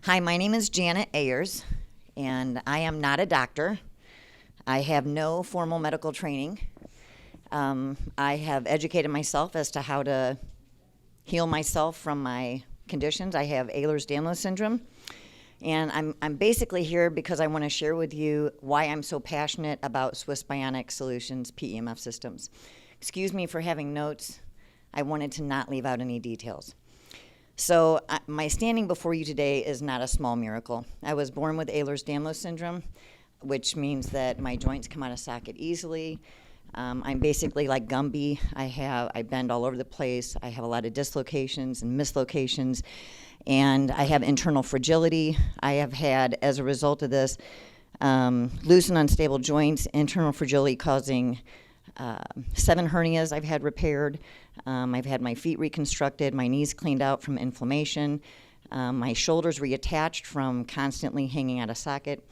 Hi, my name is Janet Ayers, and I am not a doctor. I have no formal medical training. I have educated myself as to how to heal myself from my conditions. I have Ehlers-Danlos syndrome, and I'm basically here because I want to share with you why I'm so passionate about Swiss Bionic Solutions PEMF systems. Excuse me for having notes. I wanted to not leave out any details. So my standing before you today is not a small miracle. I was born with Ehlers-Danlos syndrome, which means that my joints come out of socket easily. I'm basically like Gumby. I bend all over the place. I have a lot of dislocations and mislocations, and I have internal fragility. I have had, as a result of this, loose and unstable joints, internal fragility causing 7 hernias I've had repaired. I've had my feet reconstructed, my knees cleaned out from inflammation, my shoulders reattached from constantly hanging out of socket,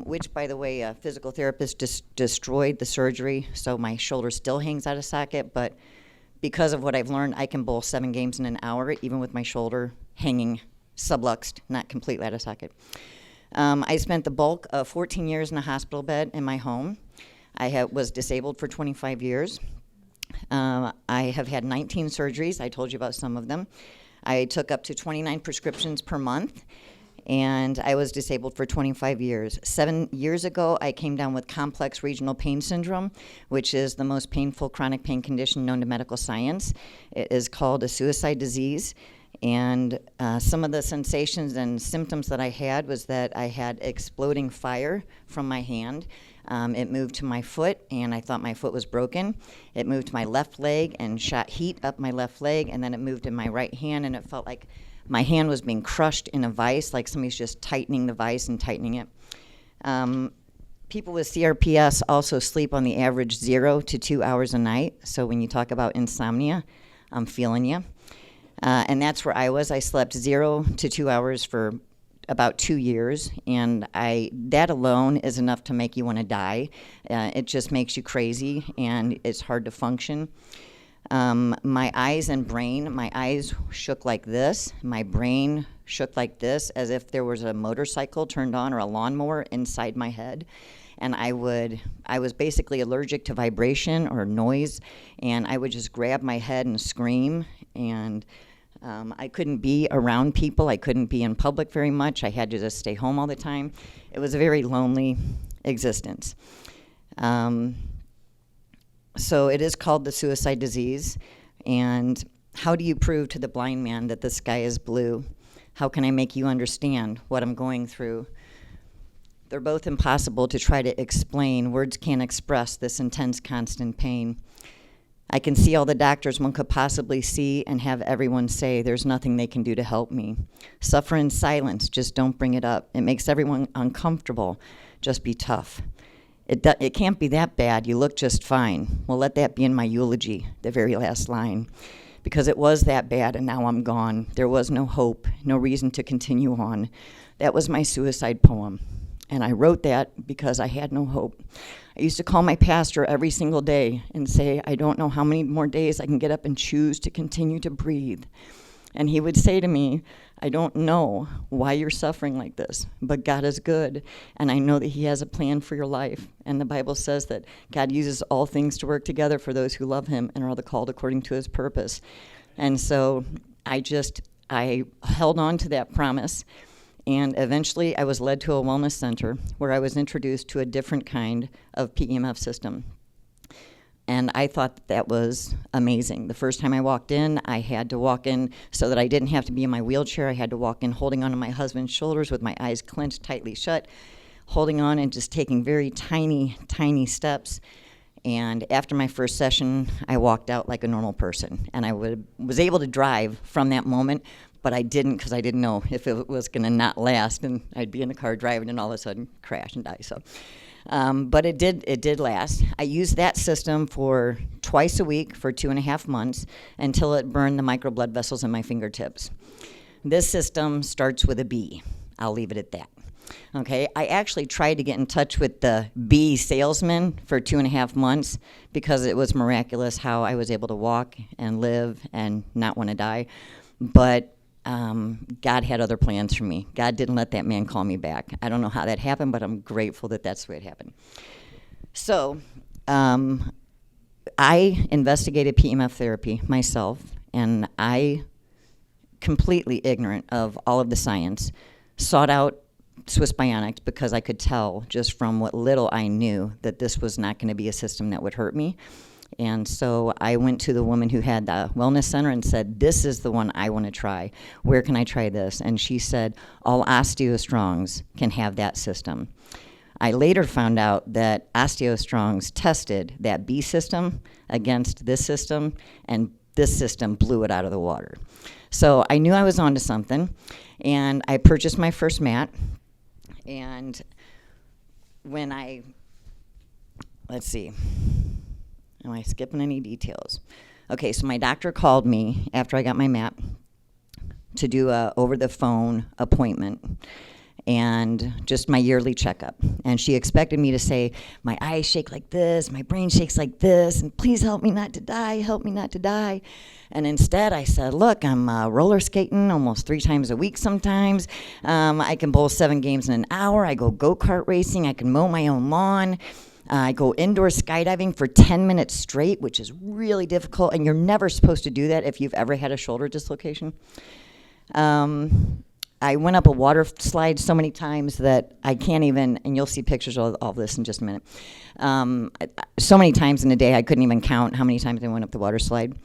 which, by the way, a physical therapist destroyed the surgery, so my shoulder still hangs out of socket, but because of what I've learned, I can bowl 7 games in an hour, even with my shoulder hanging subluxed, not completely out of socket. I spent the bulk of 14 years in a hospital bed in my home. I was disabled for 25 years. I have had 19 surgeries. I told you about some of them. I took up to 29 prescriptions per month, and I was disabled for 25 years. 7 years ago, I came down with complex regional pain syndrome, which is the most painful chronic pain condition known to medical science. It is called a suicide disease. And some of the sensations and symptoms that I had was that I had exploding fire from my hand. It moved to my foot, and I thought my foot was broken. It moved to my left leg and shot heat up my left leg, and then it moved in my right hand, and it felt like my hand was being crushed in a vise, like somebody's just tightening the vise and tightening it. People with CRPS also sleep on the average 0 to 2 hours a night, so when you talk about insomnia, I'm feeling you. And that's where I was. I slept 0 to 2 hours for about 2 years, and that alone is enough to make you want to die. It just makes you crazy, and it's hard to function. My eyes and brain, my eyes shook like this. My brain shook like this, as if there was a motorcycle turned on or a lawnmower inside my head. And I was basically allergic to vibration or noise, and I would just grab my head and scream, and I couldn't be around people. I couldn't be in public very much. I had to just stay home all the time. It was a very lonely existence. So it is called the suicide disease. And how do you prove to the blind man that the sky is blue? How can I make you understand what I'm going through? They're both impossible to try to explain. Words can't express this intense, constant pain. I can see all the doctors one could possibly see and have everyone say there's nothing they can do to help me. Suffer in silence, just don't bring it up. It makes everyone uncomfortable. Just be tough. It can't be that bad. You look just fine. Well, let that be in my eulogy, the very last line. Because it was that bad and now I'm gone. There was no hope, no reason to continue on. That was my suicide poem. And I wrote that because I had no hope. I used to call my pastor every single day and say, I don't know how many more days I can get up and choose to continue to breathe. And he would say to me, I don't know why you're suffering like this, but God is good, and I know that he has a plan for your life. And the Bible says that God uses all things to work together for those who love him and are called according to his purpose. And so I held on to that promise. And eventually, I was led to a wellness center where I was introduced to a different kind of PEMF system. And I thought that was amazing. The first time I walked in, I had to walk in so that I didn't have to be in my wheelchair. I had to walk in holding onto my husband's shoulders with my eyes clenched tightly shut, holding on and just taking very tiny, tiny steps. And after my first session, I walked out like a normal person. And I was able to drive from that moment, but I didn't because I didn't know if it was going to not last, and I'd be in the car driving and all of a sudden crash and die. So, but it did last. I used that system for twice a week for 2.5 months until it burned the micro blood vessels in my fingertips. This system starts with a B. I'll leave it at that. Okay, I actually tried to get in touch with the B salesman for 2.5 months because it was miraculous how I was able to walk and live and not want to die. But God had other plans for me. God didn't let that man call me back. I don't know how that happened, but I'm grateful that that's the way it happened. So I investigated PEMF therapy myself, and I, completely ignorant of all of the science, sought out Swiss Bionic because I could tell just from what little I knew that this was not going to be a system that would hurt me. And so I went to the woman who had the wellness center and said, this is the one I want to try. Where can I try this? And she said, all OsteoStrongs can have that system. I later found out that OsteoStrongs tested that B system against this system, and this system blew it out of the water. So I knew I was onto something, and I purchased my first mat. And when let's see, am I skipping any details? Okay, so my doctor called me after I got my mat to do a over-the-phone appointment and just my yearly checkup. And she expected me to say, my eyes shake like this, my brain shakes like this, and please help me not to die, help me not to die. And instead I said, look, I'm roller skating almost 3 times a week sometimes. I can bowl 7 games in an hour. I go go-kart racing. I can mow my own lawn. I go indoor skydiving for 10 minutes straight, which is really difficult, and you're never supposed to do that if you've ever had a shoulder dislocation. I went up a water slide so many times that I can't even, and you'll see pictures of all this in just a minute. So many times in a day, I couldn't even count how many times I went up the water slide.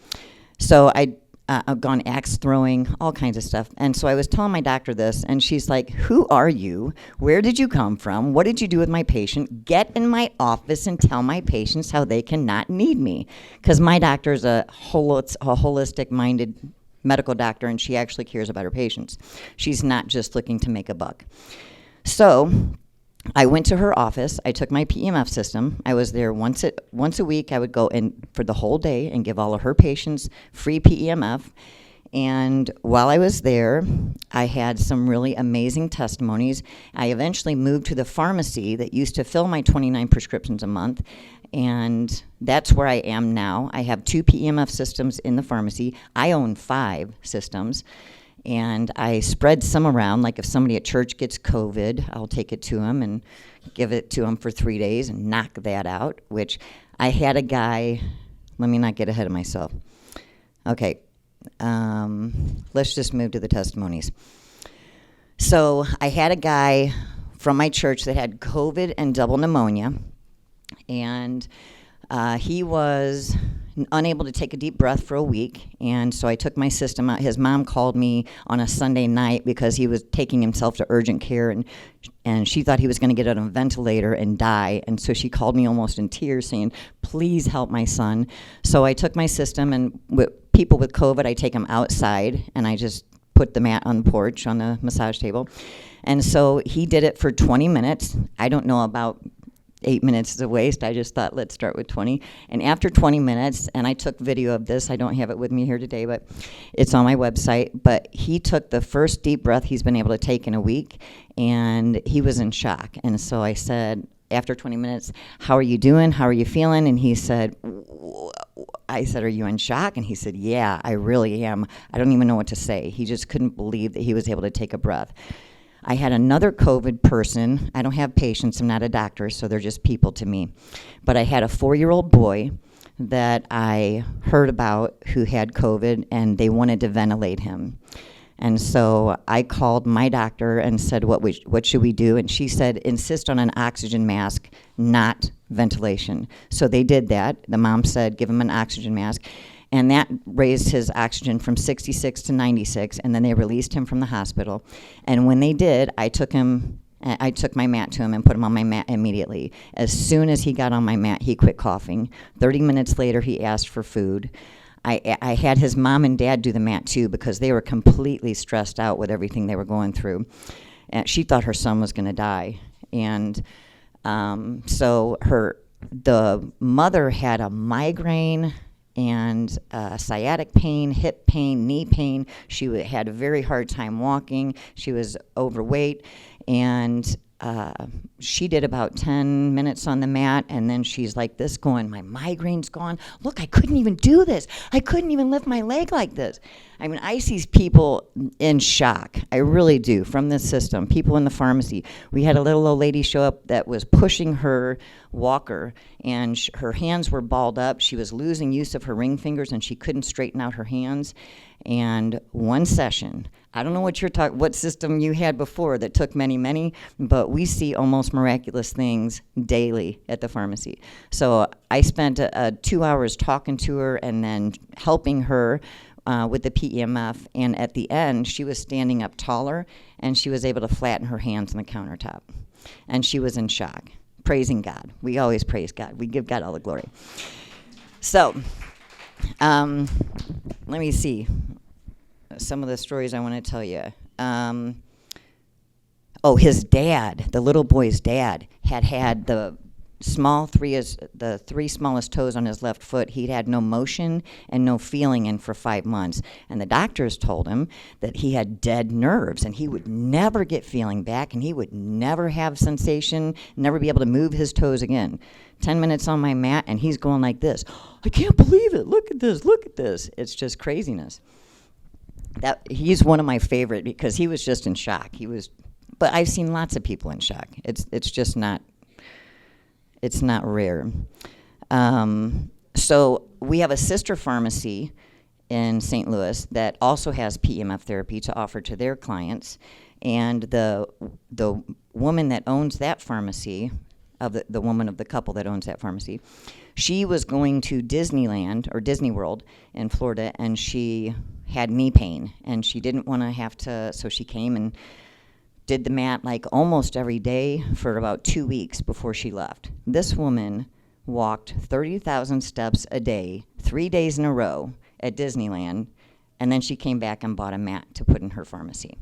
So I've gone axe throwing, all kinds of stuff. And so I was telling my doctor this, and she's like, who are you? Where did you come from? What did you do with my patient? Get in my office and tell my patients how they cannot need me. Because my doctor is a holistic-minded medical doctor, and she actually cares about her patients. She's not just looking to make a buck. So I went to her office. I took my PEMF system. I was there once a week. I would go in for the whole day and give all of her patients free PEMF. And while I was there, I had some really amazing testimonies. I eventually moved to the pharmacy that used to fill my 29 prescriptions a month, and that's where I am now. I have 2 PEMF systems in the pharmacy. I own 5 systems, and I spread some around. Like if somebody at church gets COVID, I'll take it to them and give it to them for 3 days and knock that out, which I had a guy, let me not get ahead of myself. Okay, let's just move to the testimonies. So I had a guy from my church that had COVID and double pneumonia, and he was unable to take a deep breath for a week, and so I took my system out. His mom called me on a Sunday night because he was taking himself to urgent care, and she thought he was going to get on a ventilator and die, and so she called me almost in tears saying, please help my son. So I took my system, and with people with COVID, I take them outside, and I just put the mat on the porch on the massage table. And so he did it for 20 minutes. I don't know about 8 minutes is a waste. I just thought, let's start with 20. And after 20 minutes, and I took video of this, I don't have it with me here today, but it's on my website, but he took the first deep breath he's been able to take in a week, and he was in shock. And so I said, after 20 minutes, how are you doing? How are you feeling? And he said, I said, are you in shock? And he said, yeah, I really am. I don't even know what to say. He just couldn't believe that he was able to take a breath. I had another COVID person. I don't have patients. I'm not a doctor, so they're just people to me. But I had a 4-year-old boy that I heard about who had COVID, and they wanted to ventilate him. And so I called my doctor and said, what should we do? And she said, insist on an oxygen mask, not ventilation. So they did that. The mom said, give him an oxygen mask. And that raised his oxygen from 66 to 96, and then they released him from the hospital. And when they did, I took my mat to him and put him on my mat immediately. As soon as he got on my mat, he quit coughing. 30 minutes later, he asked for food. I had his mom and dad do the mat too because they were completely stressed out with everything they were going through. And she thought her son was going to die. And so the mother had a migraine and sciatic pain, hip pain, knee pain. She had a very hard time walking. She was overweight, and she did about 10 minutes on the mat, and then she's like this going, my migraine's gone. Look, I couldn't even do this. I couldn't even lift my leg like this. I mean, I see people in shock. I really do, from this system. People in the pharmacy. We had a little old lady show up that was pushing her walker, and her hands were balled up. She was losing use of her ring fingers, and she couldn't straighten out her hands. And one session, I don't know what system you had before that took many, but we see almost miraculous things daily at the pharmacy. So I spent 2 hours talking to her and then helping her with the PEMF, and at the end, she was standing up taller, and she was able to flatten her hands on the countertop. And she was in shock, praising God. We always praise God. We give God all the glory. So, let me see some of the stories I want to tell you. His dad, the little boy's dad, had the three smallest toes on his left foot. He'd had no motion and no feeling in for 5 months. And the doctors told him that he had dead nerves and he would never get feeling back and he would never have sensation, never be able to move his toes again. 10 minutes on my mat and he's going like this. I can't believe it. Look at this. Look at this. It's just craziness. He's one of my favorite because he was just in shock. But I've seen lots of people in shock. It's just not. It's not rare. So we have a sister pharmacy in St. Louis that also has PEMF therapy to offer to their clients. And the woman that owns that pharmacy, the woman of the couple that owns that pharmacy, she was going to Disneyland or Disney World in Florida, and she had knee pain, and she didn't want to have to, so she came and did the mat like almost every day for about 2 weeks before she left. This woman walked 30,000 steps a day, 3 days in a row at Disneyland, and then she came back and bought a mat to put in her pharmacy.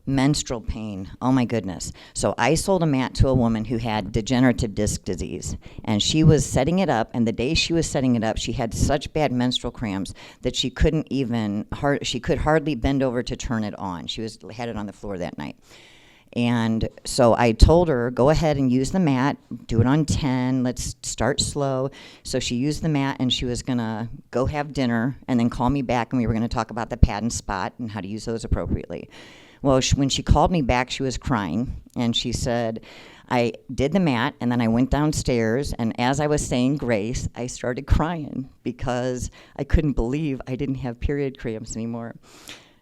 Menstrual pain, oh my goodness. So I sold a mat to a woman who had degenerative disc disease, and she was setting it up, and the day she was setting it up, she had such bad menstrual cramps that she could hardly bend over to turn it on. She had it on the floor that night. And so I told her, go ahead and use the mat, do it on 10, let's start slow. So she used the mat, and she was gonna go have dinner and then call me back, and we were gonna talk about the pad and spot and how to use those appropriately. Well, when she called me back, she was crying, and she said, I did the mat, and then I went downstairs, and as I was saying grace, I started crying because I couldn't believe I didn't have period cramps anymore.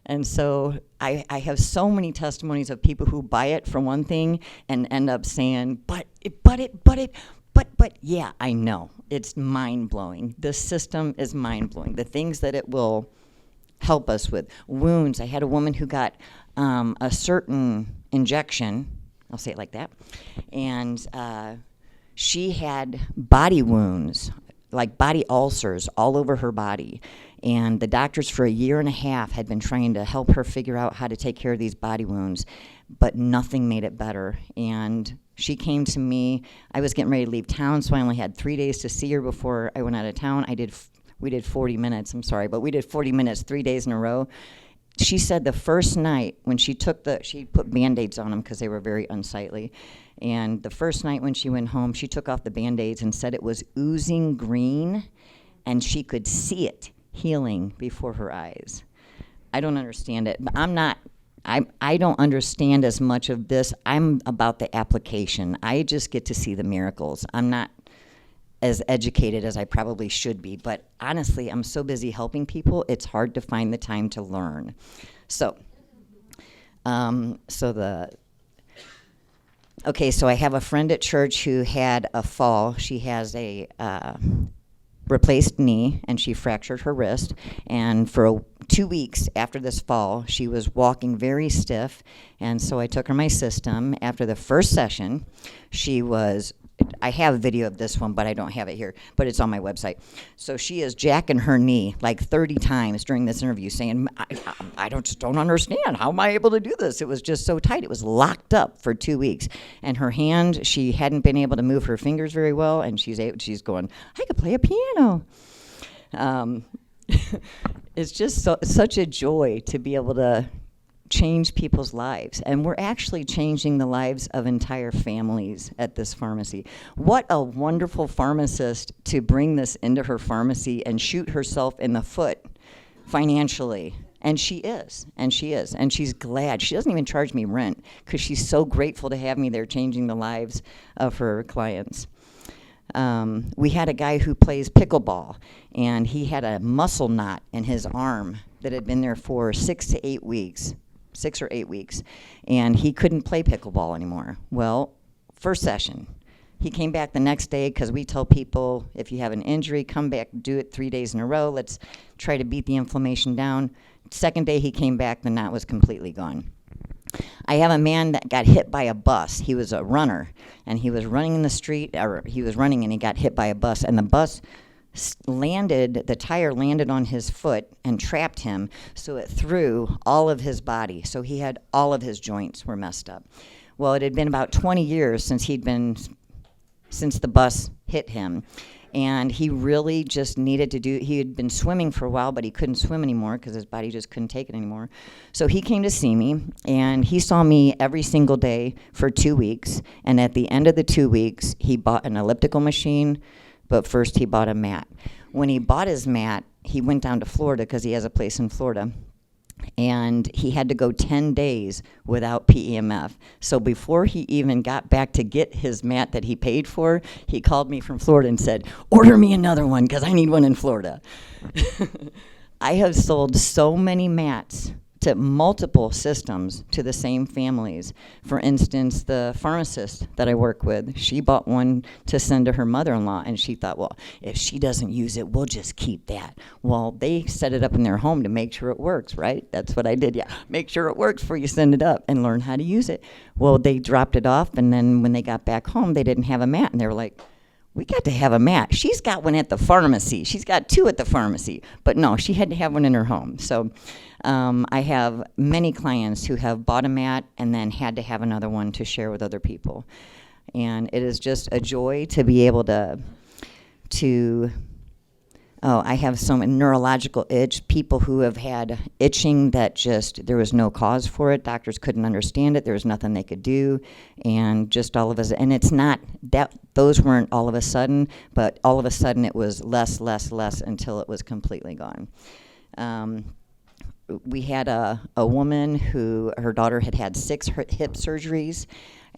And so I have so many testimonies of people who buy it for one thing and end up saying, but yeah, I know. It's mind-blowing. The system is mind-blowing. The things that it will help us with. Wounds. I had a woman who got a certain injection, I'll say it like that, and she had body wounds, like body ulcers all over her body. And the doctors for 1.5 years had been trying to help her figure out how to take care of these body wounds, but nothing made it better. And she came to me. I was getting ready to leave town, so I only had 3 days to see her before I went out of town. We did 40 minutes, I'm sorry, but we did 40 minutes 3 days in a row. She said the first night when she put Band-Aids on them because they were very unsightly. And the first night when she went home, she took off the Band-Aids and said it was oozing green, and she could see it healing before her eyes. I don't understand it, but I don't understand as much of this. I'm about the application. I just get to see the miracles. I'm not as educated as I probably should be, but honestly, I'm so busy helping people, it's hard to find the time to learn. So I have a friend at church who had a fall. She has a replaced knee, and she fractured her wrist, and for 2 weeks after this fall, she was walking very stiff, and so I took her my system. After the first session, I have a video of this one, but I don't have it here, but it's on my website. So she is jacking her knee like 30 times during this interview, saying, I just don't understand. How am I able to do this? It was just so tight. It was locked up for 2 weeks. And her hand, she hadn't been able to move her fingers very well, and she's going, I could play a piano. It's just such a joy to be able to change people's lives. And we're actually changing the lives of entire families at this pharmacy. What a wonderful pharmacist to bring this into her pharmacy and shoot herself in the foot financially. And she is, and she's glad. She doesn't even charge me rent because she's so grateful to have me there changing the lives of her clients. We had a guy who plays pickleball, and he had a muscle knot in his arm that had been there for 6 or 8 weeks, and he couldn't play pickleball anymore. Well, first session, he came back the next day because we tell people if you have an injury, come back, do it 3 days in a row. Let's try to beat the inflammation down. Second day he came back, the knot was completely gone. I have a man that got hit by a bus. He was a runner, and he was running in the street, or he was running and he got hit by a bus, and the bus the tire landed on his foot and trapped him, so it threw all of his body. So he had all of his joints were messed up. Well, it had been about 20 years since the bus hit him. And he really just needed to he had been swimming for a while, but he couldn't swim anymore because his body just couldn't take it anymore. So he came to see me, and he saw me every single day for 2 weeks. And at the end of the 2 weeks, he bought an elliptical machine, but first he bought a mat. When he bought his mat, he went down to Florida because he has a place in Florida. And he had to go 10 days without PEMF. So before he even got back to get his mat that he paid for, he called me from Florida and said, order me another one because I need one in Florida. I have sold so many mats to multiple systems to the same families. For instance, the pharmacist that I work with, she bought one to send to her mother-in-law, and she thought, well, if she doesn't use it, we'll just keep that. Well, they set it up in their home to make sure it works, right? That's what I did, yeah. Make sure it works before you send it up and learn how to use it. Well, they dropped it off, and then when they got back home, they didn't have a mat, and they were like, we got to have a mat. She's got one at the pharmacy. She's got 2 at the pharmacy. But no, she had to have one in her home. So I have many clients who have bought a mat and then had to have another one to share with other people. And it is just a joy to be able to I have some neurological itch, people who have had itching that just, there was no cause for it. Doctors couldn't understand it. There was nothing they could do. And just all of us, and it's not that, those weren't all of a sudden, but all of a sudden it was less until it was completely gone. We had a woman who, her daughter had had 6 hip surgeries,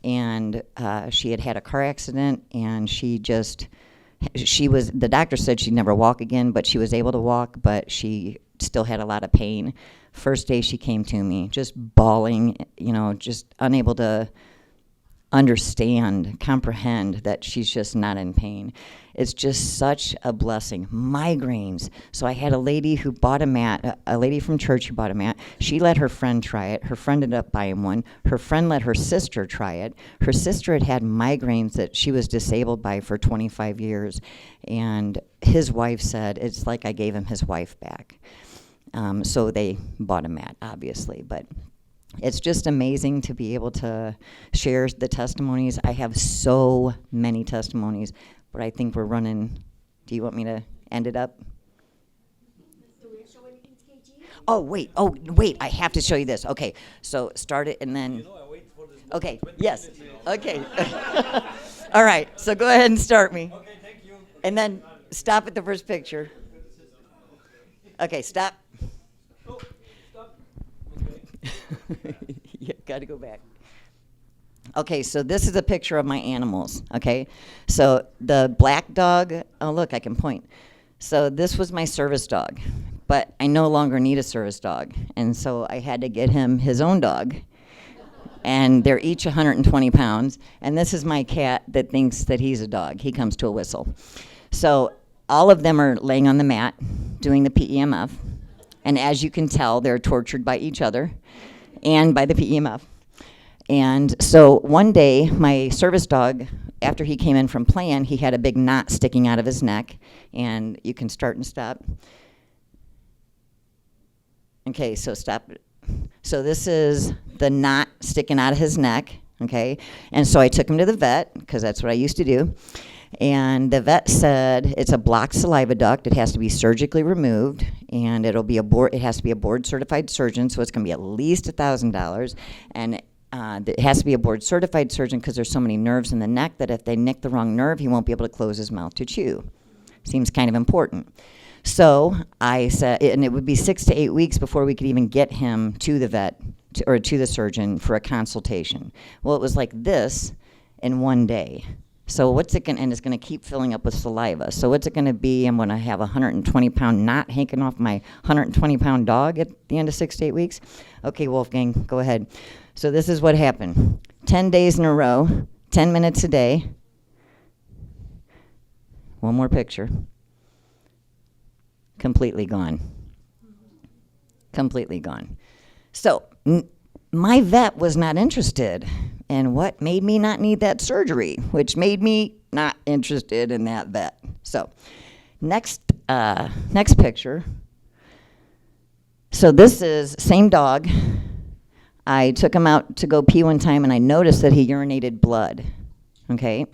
and she had had a car accident, and the doctor said she'd never walk again, but she was able to walk, but she still had a lot of pain. First day she came to me, just bawling, just unable to comprehend that she's just not in pain. It's just such a blessing. Migraines. So I had a lady who bought a mat, a lady from church who bought a mat. She let her friend try it. Her friend ended up buying one. Her friend let her sister try it. Her sister had had migraines that she was disabled by for 25 years. And his wife said, it's like I gave him his wife back. So they bought a mat, obviously. But it's just amazing to be able to share the testimonies. I have so many testimonies, but I think we're running. Do you want me to end it up? Oh, wait, I have to show you this. Okay, so start it and then. Okay, yes, okay. All right, so go ahead and start me. Okay, thank you. And then stop at the first picture. Okay, stop. Oh, stop. Okay. You got to go back. Okay, so this is a picture of my animals, okay? So the black dog, oh, look, I can point. So this was my service dog, but I no longer need a service dog, and so I had to get him his own dog, and they're each 120 pounds, and this is my cat that thinks that he's a dog. He comes to a whistle. So all of them are laying on the mat doing the PEMF, and as you can tell, they're tortured by each other and by the PEMF. And so one day, my service dog, after he came in from plan, he had a big knot sticking out of his neck, and you can start and stop. Okay, so stop. So this is the knot sticking out of his neck, okay? And so I took him to the vet, because that's what I used to do. And the vet said it's a blocked saliva duct. It has to be surgically removed, and it has to be a board-certified surgeon, so it's going to be at least $1,000. And it has to be a board-certified surgeon because there's so many nerves in the neck that if they nick the wrong nerve, he won't be able to close his mouth to chew. Seems kind of important. So I said, and it would be 6 to 8 weeks before we could even get him to the vet or to the surgeon for a consultation. Well, it was like this in one day. So what's it going to, and it's going to keep filling up with saliva. So what's it going to be? I'm going to have a 120-pound knot hanging off my 120-pound dog at the end of 6 to 8 weeks? Okay, Wolfgang, go ahead. So this is what happened. 10 days in a row, 10 minutes a day. One more picture. Completely gone. Completely gone. So my vet was not interested. And what made me not need that surgery, which made me not interested in that vet. So next picture. So this is same dog. I took him out to go pee one time, and I noticed that he urinated blood. Okay?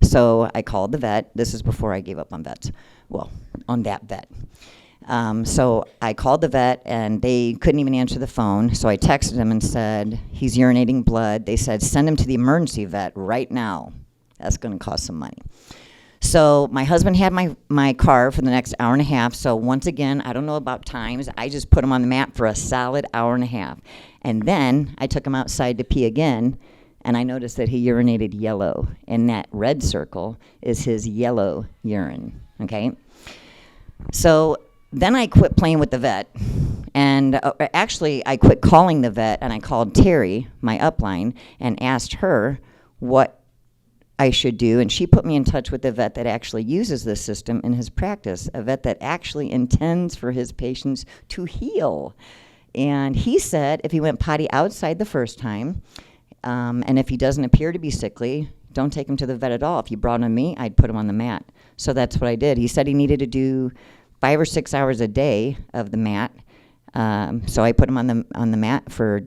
So I called the vet. This is before I gave up on vets. Well, on that vet. So I called the vet, and they couldn't even answer the phone. So I texted him and said, he's urinating blood. They said, send him to the emergency vet right now. That's going to cost some money. So my husband had my car for the next hour and a half. So once again, I don't know about times. I just put him on the map for a solid hour and a half. And then I took him outside to pee again, and I noticed that he urinated yellow. And that red circle is his yellow urine, okay? So then I quit playing with the vet, and actually I quit calling the vet, and I called Terry, my upline, and asked her what I should do, and she put me in touch with the vet that actually uses this system in his practice, a vet that actually intends for his patients to heal. And he said if he went potty outside the first time, and if he doesn't appear to be sickly, don't take him to the vet at all. If you brought him to me, I'd put him on the mat. So that's what I did. He said he needed to do 5 or 6 hours a day of the mat. So I put him on the mat for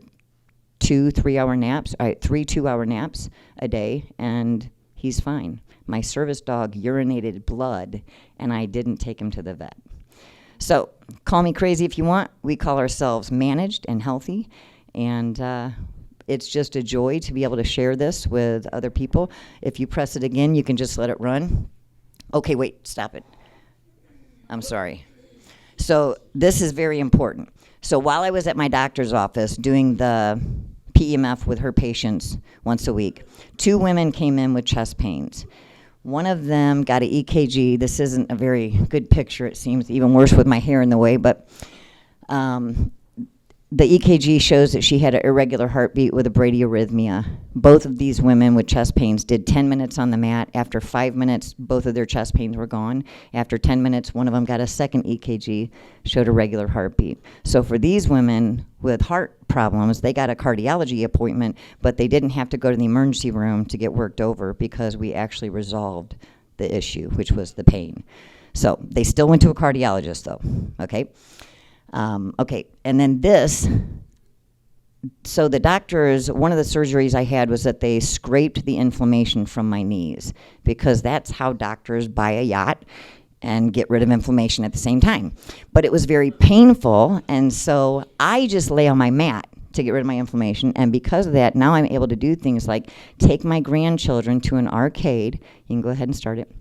2 3-hour naps, 3 2-hour naps a day, and he's fine. My service dog urinated blood, and I didn't take him to the vet. So call me crazy if you want. We call ourselves managed and healthy, and it's just a joy to be able to share this with other people. If you press it again, you can just let it run. Okay, wait, stop it. I'm sorry. So this is very important. So while I was at my doctor's office doing the PEMF with her patients once a week, 2 women came in with chest pains. One of them got an EKG. This isn't a very good picture. It seems even worse with my hair in the way, but the EKG shows that she had an irregular heartbeat with a bradyarrhythmia. Both of these women with chest pains did 10 minutes on the mat. After 5 minutes, both of their chest pains were gone. After 10 minutes, one of them got a second EKG, showed a regular heartbeat. So for these women with heart problems, they got a cardiology appointment, but they didn't have to go to the emergency room to get worked over because we actually resolved the issue, which was the pain. So they still went to a cardiologist, though, okay? Okay, and then this, so the doctors, one of the surgeries I had was that they scraped the inflammation from my knees, because that's how doctors buy a yacht and get rid of inflammation at the same time. But it was very painful, and so I just lay on my mat to get rid of my inflammation, and because of that, now I'm able to do things like take my grandchildren to an arcade, you can go ahead and start it,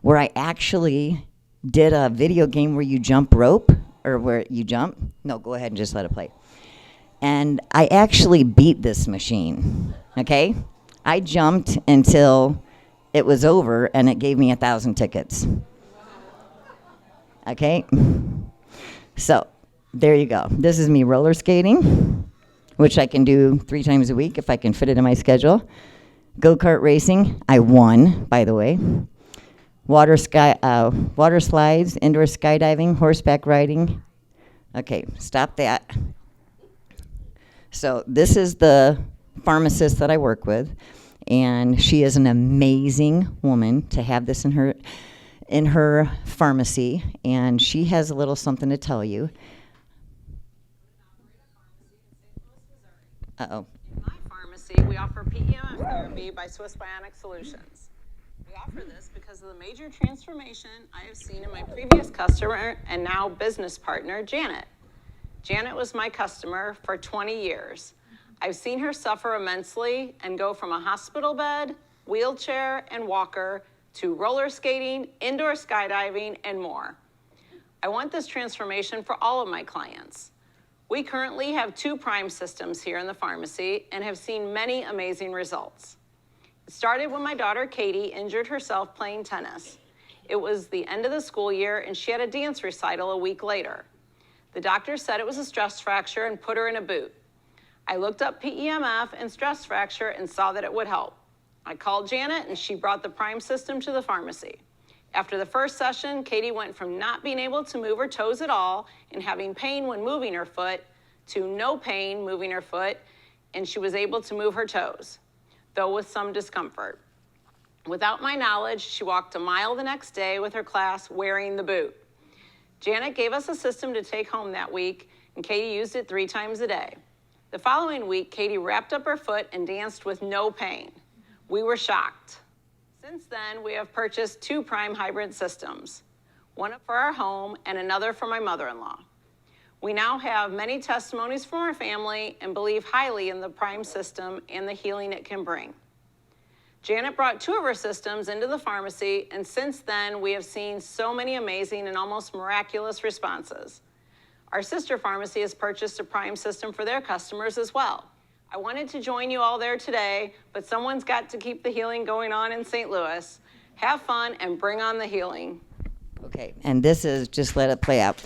where I actually did a video game where you jump rope, or where you jump. No, go ahead and just let it play. And I actually beat this machine, okay? I jumped until it was over, and it gave me 1,000 tickets. Okay? So, there you go. This is me roller skating, which I can do 3 times a week if I can fit it in my schedule. Go-kart racing, I won, by the way. Water slides, indoor skydiving, horseback riding. Okay, stop that. So this is the pharmacist that I work with, and she is an amazing woman to have this in her pharmacy, and she has a little something to tell you. Uh-oh. In my pharmacy, we offer PEMF therapy by Swiss Bionic Solutions. We offer this because of the major transformation I have seen in my previous customer and now business partner, Janet. Janet was my customer for 20 years. I've seen her suffer immensely and go from a hospital bed, wheelchair, and walker to roller skating, indoor skydiving, and more. I want this transformation for all of my clients. We currently have 2 Prime systems here in the pharmacy and have seen many amazing results. It started when my daughter Katie injured herself playing tennis. It was the end of the school year and she had a dance recital a week later. The doctor said it was a stress fracture and put her in a boot. I looked up PEMF and stress fracture and saw that it would help. I called Janet and she brought the Prime system to the pharmacy. After the first session, Katie went from not being able to move her toes at all and having pain when moving her foot to no pain moving her foot, and she was able to move her toes, though with some discomfort. Without my knowledge, she walked a mile the next day with her class wearing the boot. Janet gave us a system to take home that week, and Katie used it 3 times a day. The following week, Katie wrapped up her foot and danced with no pain. We were shocked. Since then, we have purchased 2 Prime hybrid systems, one for our home and another for my mother-in-law. We now have many testimonies from our family and believe highly in the Prime system and the healing it can bring. Janet brought 2 of her systems into the pharmacy, and since then, we have seen so many amazing and almost miraculous responses. Our sister pharmacy has purchased a Prime system for their customers as well. I wanted to join you all there today, but someone's got to keep the healing going on in St. Louis. Have fun and bring on the healing. Okay, and this is, just let it play out.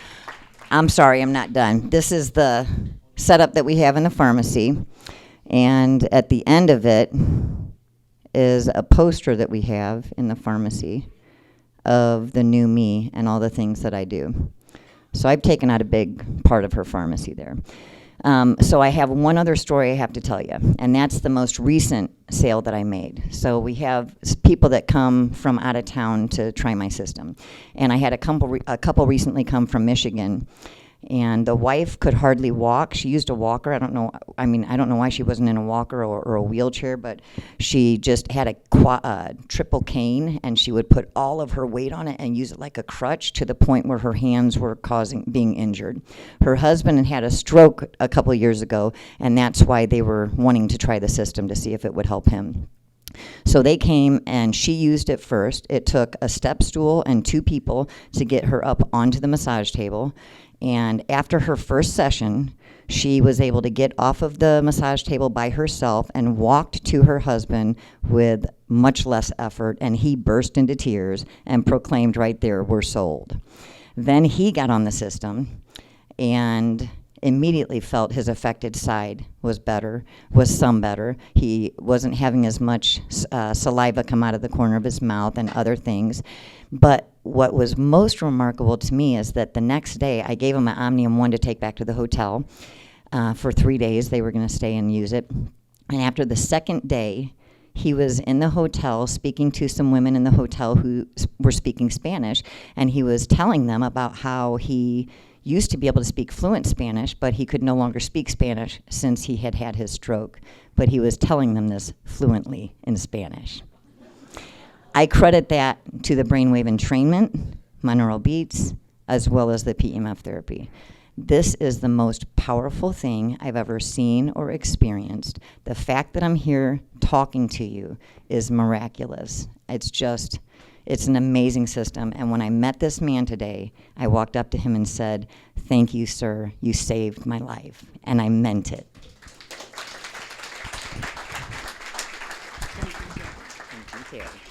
I'm sorry, I'm not done. This is the setup that we have in the pharmacy, and at the end of it is a poster that we have in the pharmacy of the new me and all the things that I do. So I've taken out a big part of her pharmacy there. So I have one other story I have to tell you, and that's the most recent sale that I made. So we have people that come from out of town to try my system, and I had a couple recently come from Michigan, and the wife could hardly walk. She used a walker. I don't know why she wasn't in a walker or a wheelchair, but she just had a triple cane, and she would put all of her weight on it and use it like a crutch to the point where her hands were being injured. Her husband had a stroke a couple of years ago, and that's why they were wanting to try the system to see if it would help him. So they came and she used it first. It took a step stool and 2 people to get her up onto the massage table. And after her first session, she was able to get off of the massage table by herself and walked to her husband with much less effort, and he burst into tears and proclaimed right there, "We're sold." Then he got on the system and immediately felt his affected side was some better. He wasn't having as much saliva come out of the corner of his mouth and other things. But what was most remarkable to me is that the next day I gave him an Omnium 1 to take back to the hotel. For 3 days they were going to stay and use it. And after the second day, he was in the hotel speaking to some women in the hotel who were speaking Spanish, and he was telling them about how he used to be able to speak fluent Spanish, but he could no longer speak Spanish since he had had his stroke. But he was telling them this fluently in Spanish. I credit that to the brainwave entrainment, binaural beats, as well as the PEMF therapy. This is the most powerful thing I've ever seen or experienced. The fact that I'm here talking to you is miraculous. It's an amazing system. And when I met this man today, I walked up to him and said, "Thank you, sir. You saved my life." And I meant it. Thank you.